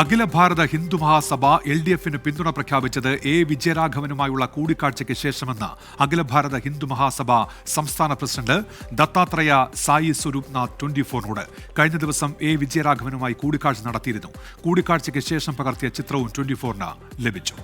അഖില ഭാരത ഹിന്ദു മഹാസഭ LDFന് പിന്തുണ പ്രഖ്യാപിച്ചത് വിജയരാഘവനുമായുള്ള കൂടിക്കാഴ്ചയ്ക്ക് ശേഷമെന്ന് അഖില ഭാരത ഹിന്ദു മഹാസഭ സംസ്ഥാന പ്രസിഡന്റ് ദത്താത്രേയ സായി സ്വരൂപ്നാഥ് 24നോട് കഴിഞ്ഞ ദിവസം വിജയരാഘവനുമായി കൂടിക്കാഴ്ച നടത്തിയിരുന്നു. കൂടിക്കാഴ്ചയ്ക്ക് ശേഷം പകർത്തിയ ചിത്രവും 24ന് ലഭിച്ചു.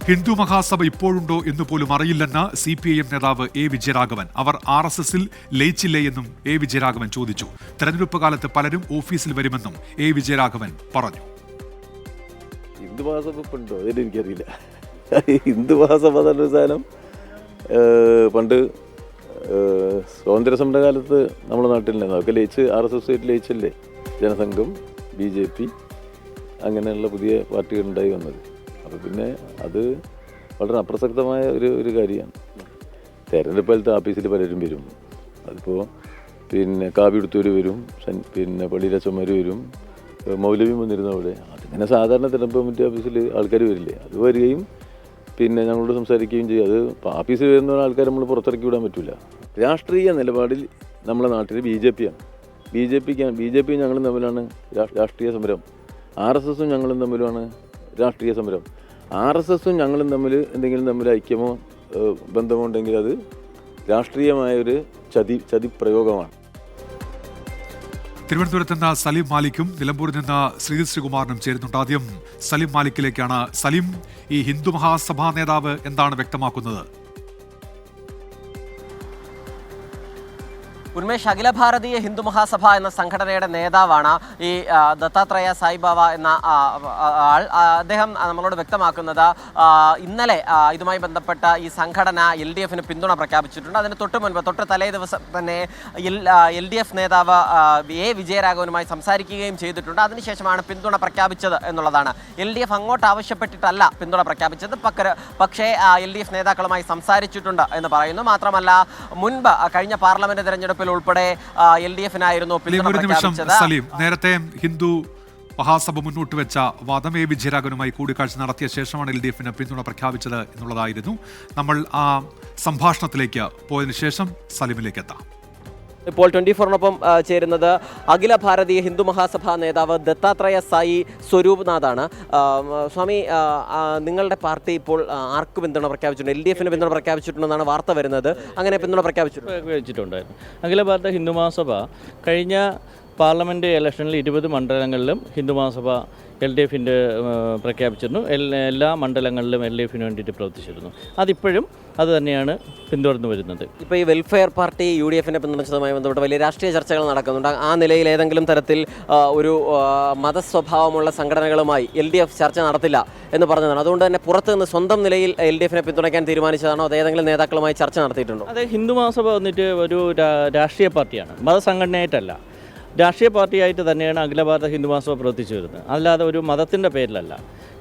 ഹിന്ദു മഹാസഭ ഇപ്പോഴുണ്ടോ എന്ന് പോലും അറിയില്ലെന്ന് CPIM നേതാവ് വിജയരാഘവൻ. അവർ RSSൽ ലയിച്ചില്ലേ എന്നും വിജയരാഘവൻ ചോദിച്ചു. തെരഞ്ഞെടുപ്പ് കാലത്ത് പലരും ഓഫീസിൽ വരുമെന്നും വിജയരാഘവൻ പറഞ്ഞു. ഹിന്ദു മഹാസഭ ഉണ്ടോ അതെനിക്കറിയില്ല. ഹിന്ദു മഹാസഭ തന്നെ സാധനം പണ്ട് സ്വാതന്ത്ര്യ സമര കാലത്ത് നമ്മുടെ നാട്ടിലുണ്ടായിരുന്നു. അതൊക്കെ ലയിച്ച് RSS ലയിച്ചല്ലേ ജനസംഘം, BJP അങ്ങനെയുള്ള പുതിയ പാർട്ടികൾ ഉണ്ടായി വന്നത്. അപ്പോൾ പിന്നെ അത് വളരെ അപ്രസക്തമായ ഒരു കാര്യമാണ്. തെരഞ്ഞെടുപ്പാലത്ത് ആഫീസിൽ പലരും വരും. അതിപ്പോൾ പിന്നെ കാവി എടുത്തവർ വരും, പിന്നെ പള്ളിയിലച്ചന്മാർ വരും, മൗലവി വന്നിരുന്ന അവിടെ. അതിങ്ങനെ സാധാരണ തെരഞ്ഞെടുപ്പ് കമ്മിറ്റി ഓഫീസിൽ ആൾക്കാർ വരില്ലേ, അത് വരികയും പിന്നെ ഞങ്ങളോട് സംസാരിക്കുകയും ചെയ്യും. അത് ആഫീസിൽ വരുന്ന ആൾക്കാർ നമ്മൾ പുറത്തിറക്കി വിടാൻ പറ്റില്ല. രാഷ്ട്രീയ നിലപാടിൽ നമ്മുടെ നാട്ടിൽ BJP ആണ്. BJP ഞങ്ങളും തമ്മിലാണ് രാഷ്ട്രീയ സമരം. RSSും ഞങ്ങളും തമ്മിലുമാണ് രാഷ്ട്രീയ സമരം. RSSും ഞങ്ങളും തമ്മിൽ ഐക്യമോ ബന്ധമോ ഉണ്ടെങ്കിൽ അത് രാഷ്ട്രീയമായൊരു ചതിപ്രയോഗമാണ്. തിരുവനന്തപുരത്ത് നിന്ന് സലീം മാലിക്കും നിലമ്പൂരിൽ നിന്ന് ശ്രീകുമാരനും ചേരുന്നുണ്ട്. ആദ്യം സലീം മാലിക്കിലേക്കാണ്. സലീം, ഈ ഹിന്ദു മഹാസഭാ നേതാവ് എന്താണ് വ്യക്തമാക്കുന്നത്? ഉന്മേഷ്, അഖില ഭാരതീയ ഹിന്ദു മഹാസഭ എന്ന സംഘടനയുടെ നേതാവാണ് ഈ ദത്താത്രേയ സായിബാബ എന്ന ആൾ. അദ്ദേഹം നമ്മളോട് വ്യക്തമാക്കുന്നത് ഇന്നലെ ഇതുമായി ബന്ധപ്പെട്ട ഈ സംഘടന LDFന് പിന്തുണ പ്രഖ്യാപിച്ചിട്ടുണ്ട്. അതിന് തൊട്ട് തലേ ദിവസം തന്നെ LDF നേതാവ് വിജയരാഘവനുമായി സംസാരിക്കുകയും ചെയ്തിട്ടുണ്ട്. അതിനുശേഷമാണ് പിന്തുണ പ്രഖ്യാപിച്ചത് എന്നുള്ളതാണ്. LDF അങ്ങോട്ട് ആവശ്യപ്പെട്ടിട്ടല്ല പിന്തുണ പ്രഖ്യാപിച്ചത്, പക്ഷേ LDF നേതാക്കളുമായി സംസാരിച്ചിട്ടുണ്ട് എന്ന് പറയുന്നു. മാത്രമല്ല, മുൻപ് കഴിഞ്ഞ പാർലമെന്റ് തെരഞ്ഞെടുപ്പിൽ ഉൾപ്പെടെ LDFനായിരുന്നു പിന്തുണ പ്രഖ്യാപിച്ചത്. സലീം, നേരത്തെ ഹിന്ദു മഹാസഭ മുന്നോട്ട് വെച്ച വാദം വിജയരാഘവനുമായി കൂടിക്കാഴ്ച നടത്തിയ ശേഷമാണ് LDFന് പിന്തുണ പ്രഖ്യാപിച്ചത് എന്നുള്ളതായിരുന്നു. നമ്മൾ ആ സംഭാഷണത്തിലേക്ക് പോയതിനു ശേഷം സലീമിലേക്ക് എത്താം. ഇപ്പോൾ 24നൊപ്പം ചേരുന്നത് അഖില ഭാരതീയ ഹിന്ദു മഹാസഭാ നേതാവ് ദത്താത്രേയ സായി സ്വരൂപ്നാഥാണ്. സ്വാമി, നിങ്ങളുടെ പാർട്ടി ഇപ്പോൾ ആർക്ക് പിന്തുണ പ്രഖ്യാപിച്ചിട്ടുണ്ട്? LDFന് പിന്തുണ പ്രഖ്യാപിച്ചിട്ടുണ്ടെന്നാണ് വാർത്ത വരുന്നത്. അങ്ങനെ പിന്തുണ പ്രഖ്യാപിച്ചിട്ടുണ്ടായിരുന്നു. അഖില ഭാരത ഹിന്ദു മഹാസഭ കഴിഞ്ഞ പാർലമെൻറ്റ് ഇലക്ഷനിൽ 20 മണ്ഡലങ്ങളിലും ഹിന്ദു മഹാസഭ LDFൻ്റെ പ്രഖ്യാപിച്ചിരുന്നു. എല്ലാ മണ്ഡലങ്ങളിലും LDFന് വേണ്ടിയിട്ട് പ്രവർത്തിച്ചിരുന്നു. അതിപ്പോഴും അത് തന്നെയാണ് പിന്തുടർന്നു വരുന്നത്. ഇപ്പോൾ ഈ വെൽഫെയർ പാർട്ടി UDFനെ പിന്തുണച്ചതുമായി ബന്ധപ്പെട്ട് വലിയ രാഷ്ട്രീയ ചർച്ചകൾ നടക്കുന്നുണ്ട്. ആ നിലയിൽ ഏതെങ്കിലും തരത്തിൽ ഒരു മതസ്വഭാവമുള്ള സംഘടനകളുമായി LDF ചർച്ച നടത്തില്ല എന്ന് പറഞ്ഞതാണ്. അതുകൊണ്ട് തന്നെ പുറത്ത് നിന്ന് സ്വന്തം നിലയിൽ LDFനെ പിന്തുണയ്ക്കാൻ തീരുമാനിച്ചതാണോ? അത് ഏതെങ്കിലും നേതാക്കളുമായി ചർച്ച നടത്തിയിട്ടുണ്ടോ? അത് ഹിന്ദു മഹാസഭ വന്നിട്ട് ഒരു രാഷ്ട്രീയ പാർട്ടിയാണ്, മതസംഘടനയായിട്ടല്ല. രാഷ്ട്രീയ പാർട്ടിയായിട്ട് തന്നെയാണ് അഖില ഭാരത ഹിന്ദു മഹാസഭ പ്രവർത്തിച്ചു വരുന്നത്, അല്ലാതെ ഒരു മതത്തിൻ്റെ പേരിലല്ല.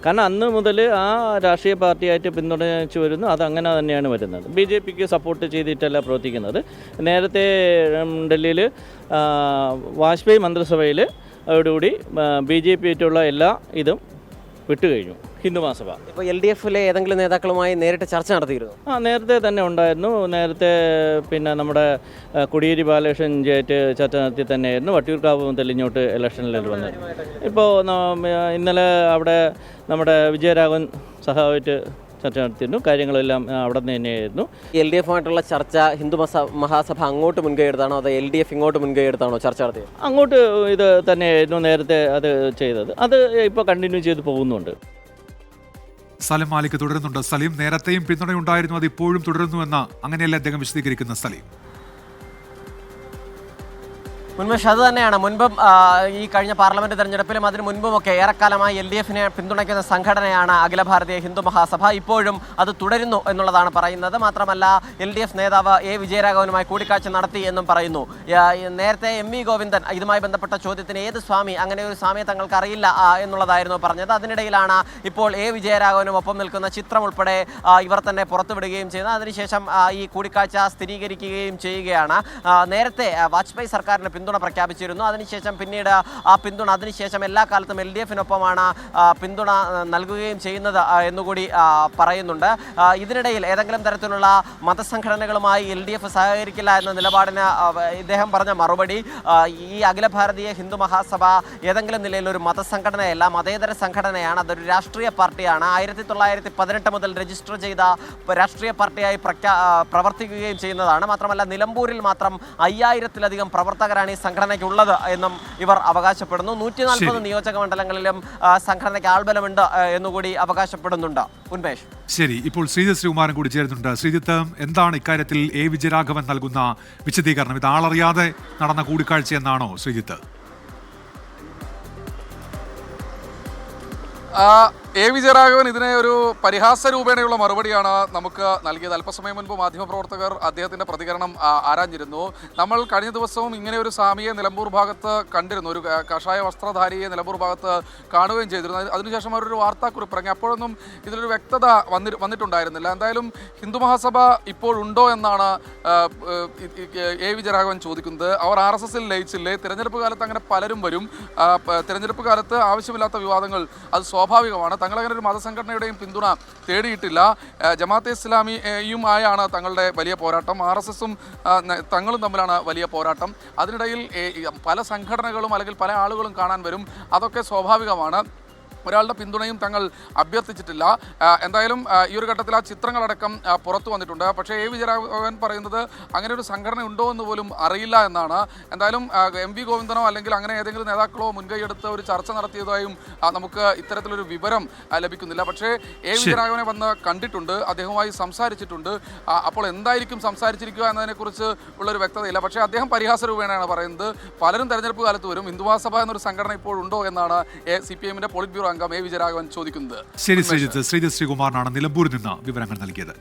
കാരണം അന്ന് മുതൽ ആ രാഷ്ട്രീയ പാർട്ടിയായിട്ട് പിന്തുണച്ചു വരുന്നു. അതങ്ങനെ തന്നെയാണ് വരുന്നത്. BJPക്ക് സപ്പോർട്ട് ചെയ്തിട്ടല്ല പ്രവർത്തിക്കുന്നത്. നേരത്തെ ഡൽഹിയിൽ വാജ്പേയി മന്ത്രിസഭയിൽ അതോടുകൂടി BJP ആയിട്ടുള്ള എല്ലാ ഇതും വിട്ടുകഴിഞ്ഞു ഹിന്ദു മഹാസഭ. ഇപ്പോൾ LDFലെ ഏതെങ്കിലും നേതാക്കളുമായി നേരിട്ട് ചർച്ച നടത്തിയിരുന്നു? നേരത്തെ തന്നെ ഉണ്ടായിരുന്നു. നേരത്തെ പിന്നെ നമ്മുടെ കോടിയേരി ബാലകൃഷ്ണനായിട്ട് ചർച്ച നടത്തി തന്നെയായിരുന്നു. വട്ടിയൂർക്കാവ് മുതൽ ഇങ്ങോട്ട് ഇലക്ഷനിൽ വന്നത്. ഇപ്പോൾ ഇന്നലെ അവിടെ നമ്മുടെ വിജയരാഘവൻ സഹായിട്ട് ചർച്ച നടത്തിയിരുന്നു. കാര്യങ്ങളെല്ലാം അവിടെ നിന്ന് തന്നെയായിരുന്നു. LDFുമായിട്ടുള്ള ചർച്ച ഹിന്ദു മഹാസഭ അങ്ങോട്ട് മുൻകൈ എടുത്താണോ അതോ LDF ഇങ്ങോട്ട് മുൻകൈ എടുത്താണോ ചർച്ച നടത്തിയത്? അങ്ങോട്ട് ഇത് തന്നെയായിരുന്നു നേരത്തെ അത് ചെയ്തത്. അത് ഇപ്പോൾ കണ്ടിന്യൂ ചെയ്ത് പോകുന്നുണ്ട്. സലീം മാലിക് തുടരുന്നുണ്ട്. സലീം, നേരത്തെയും പിന്തുണയുണ്ടായിരുന്നു, അത് ഇപ്പോഴും തുടരുന്നുവെന്ന് അങ്ങനെയല്ല അദ്ദേഹം വിശദീകരിക്കുന്ന സലീം. ഉന്മേഷ്, അത് തന്നെയാണ്. മുൻപും ഈ കഴിഞ്ഞ പാർലമെന്റ് തെരഞ്ഞെടുപ്പിലും അതിന് മുൻപുമൊക്കെ ഏറെക്കാലമായി LDFനെ പിന്തുണയ്ക്കുന്ന സംഘടനയാണ് അഖില ഭാരതീയ ഹിന്ദു മഹാസഭ. ഇപ്പോഴും അത് തുടരുന്നു എന്നുള്ളതാണ് പറയുന്നത്. മാത്രമല്ല, LDF നേതാവ് വിജയരാഘവനുമായി കൂടിക്കാഴ്ച നടത്തി എന്നും പറയുന്നു. നേരത്തെ MV ഗോവിന്ദൻ ഇതുമായി ബന്ധപ്പെട്ട ചോദ്യത്തിന് ഏത് സ്വാമി, അങ്ങനെ ഒരു സ്വാമിയെ തങ്ങൾക്ക് അറിയില്ല എന്നുള്ളതായിരുന്നു പറഞ്ഞത്. അതിനിടയിലാണ് ഇപ്പോൾ വിജയരാഘവനും ഒപ്പം നിൽക്കുന്ന ചിത്രം ഉൾപ്പെടെ ഇവർ തന്നെ പുറത്തുവിടുകയും ചെയ്യുന്നത്. അതിനുശേഷം ഈ കൂടിക്കാഴ്ച സ്ഥിരീകരിക്കുകയും ചെയ്യുകയാണ്. നേരത്തെ വാജ്പേയി സർക്കാരിന് പിന്തുണ പ്രഖ്യാപിച്ചിരുന്നു. അതിനുശേഷം പിന്നീട് ആ പിന്തുണ അതിനുശേഷം എല്ലാ കാലത്തും LDF-നൊപ്പമാണ് പിന്തുണ നൽകുകയും ചെയ്യുന്നത് എന്നുകൂടി പറയുന്നുണ്ട്. ഇതിനിടയിൽ ഏതെങ്കിലും തരത്തിലുള്ള മതസംഘടനകളുമായി LDF സഹകരിക്കില്ല എന്ന നിലപാടിന് ഇദ്ദേഹം പറഞ്ഞ മറുപടി, ഈ അഖില ഭാരതീയ ഹിന്ദു മഹാസഭ ഏതെങ്കിലും നിലയിൽ ഒരു മതസംഘടനയല്ല, മതേതര സംഘടനയാണ്. അതൊരു രാഷ്ട്രീയ പാർട്ടിയാണ്. 1918 മുതൽ രജിസ്റ്റർ ചെയ്ത രാഷ്ട്രീയ പാർട്ടിയായി പ്രവർത്തിക്കുകയും ചെയ്യുന്നതാണ്. മാത്രമല്ല നിലമ്പൂരിൽ മാത്രം 5000-ലധികം പ്രവർത്തകരാണ് ഈ സംഘടനയ്ക്കുള്ളത് എന്നും ഇവർ അവകാശപ്പെടുന്നു. 140 നിയോജക മണ്ഡലങ്ങളിലും സംഘടനയ്ക്ക് ആൾബലമുണ്ട് എന്നുകൂടി അവകാശപ്പെടുന്നുണ്ട്. ഉന്മേഷ്, ശരി, ഇപ്പോൾ ശ്രീജിത്ത് ശ്രീകുമാരൻ കൂടി ചേരുന്നുണ്ട്. ശ്രീജിത്ത്, എന്താണ് ഇക്കാര്യത്തിൽ A വിജയരാഘവൻ നൽകുന്ന വിശദീകരണം? ഇത് ആളറിയാതെ നടന്ന കൂടിക്കാഴ്ച എന്നാണോ ശ്രീജിത്ത്? A വിജയരാഘവൻ ഇതിനെ ഒരു പരിഹാസ രൂപേണയുള്ള മറുപടിയാണ് നമുക്ക് നൽകിയത്. അല്പസമയം മുൻപ് മാധ്യമപ്രവർത്തകർ അദ്ദേഹത്തിൻ്റെ പ്രതികരണം ആരാഞ്ഞിരുന്നു. നമ്മൾ കഴിഞ്ഞ ദിവസവും ഇങ്ങനെ ഒരു സ്വാമിയെ നിലമ്പൂർ ഭാഗത്ത് കണ്ടിരുന്നു, ഒരു കഷായ വസ്ത്രധാരിയെ നിലമ്പൂർ ഭാഗത്ത് കാണുകയും ചെയ്തിരുന്നു. അതിനുശേഷം അവരൊരു വാർത്താക്കുറിപ്പ് ഇറങ്ങി. അപ്പോഴൊന്നും ഇതിലൊരു വ്യക്തത വന്നിട്ടുണ്ടായിരുന്നില്ല. എന്തായാലും ഹിന്ദു മഹാസഭ ഇപ്പോഴുണ്ടോ എന്നാണ് A വിജയരാഘവൻ ചോദിക്കുന്നത്. അവർ RSSൽ ലയിച്ചില്ലേ? തിരഞ്ഞെടുപ്പ് കാലത്ത് അങ്ങനെ പലരും വരും. തിരഞ്ഞെടുപ്പ് കാലത്ത് ആവശ്യമില്ലാത്ത വിവാദങ്ങൾ അത് സ്വാഭാവികമാണ്. തങ്ങളങ്ങനെ ഒരു മതസംഘടനയുടെയും പിന്തുണ തേടിയിട്ടില്ല. ജമാഅത്തെ ഇസ്ലാമിയുമായാണ് തങ്ങളുടെ വലിയ പോരാട്ടം. RSSും തങ്ങളും തമ്മിലാണ് വലിയ പോരാട്ടം. അതിനിടയിൽ പല സംഘടനകളും അല്ലെങ്കിൽ പല ആളുകളും കാണാൻ വരും. അതൊക്കെ സ്വാഭാവികമാണ്. ഒരാളുടെ പിന്തുണയും തങ്ങൾ അഭ്യർത്ഥിച്ചിട്ടില്ല. എന്തായാലും ഈ ഒരു ഘട്ടത്തിൽ ആ ചിത്രങ്ങളടക്കം പുറത്തു വന്നിട്ടുണ്ട്. പക്ഷേ A വിജയരാഘവൻ പറയുന്നത് അങ്ങനെ ഒരു സംഘടന ഉണ്ടോ എന്ന് പോലും അറിയില്ല എന്നാണ്. എന്തായാലും MV ഗോവിന്ദനോ അല്ലെങ്കിൽ അങ്ങനെ ഏതെങ്കിലും നേതാക്കളോ മുൻകൈയെടുത്ത് ഒരു ചർച്ച നടത്തിയതായും നമുക്ക് ഇത്തരത്തിലൊരു വിവരം ലഭിക്കുന്നില്ല. പക്ഷേ A വിജയരാഘവനെ വന്ന് കണ്ടിട്ടുണ്ട്, അദ്ദേഹവുമായി സംസാരിച്ചിട്ടുണ്ട്. അപ്പോൾ എന്തായിരിക്കും സംസാരിച്ചിരിക്കുക എന്നതിനെക്കുറിച്ച് ഉള്ളൊരു വ്യക്തതയില്ല. പക്ഷേ അദ്ദേഹം പരിഹാസ രൂപേണയാണ് പറയുന്നത്, പലരും തെരഞ്ഞെടുപ്പ് കാലത്ത് വരും, ഹിന്ദു മഹാസഭ എന്നൊരു സംഘടന ഇപ്പോഴുണ്ടോ എന്നാണ് CPM-ന്റെ പോളിറ്റ് ബ്യൂറോ അംഗം A വിജയരാഘവൻ ചോദിക്കുന്നത്. ശരി ശ്രീജിത്ത്, ശ്രീകുമാരനാണ് നിലമ്പൂരിൽ നിന്ന് വിവരങ്ങൾ നൽകിയത്.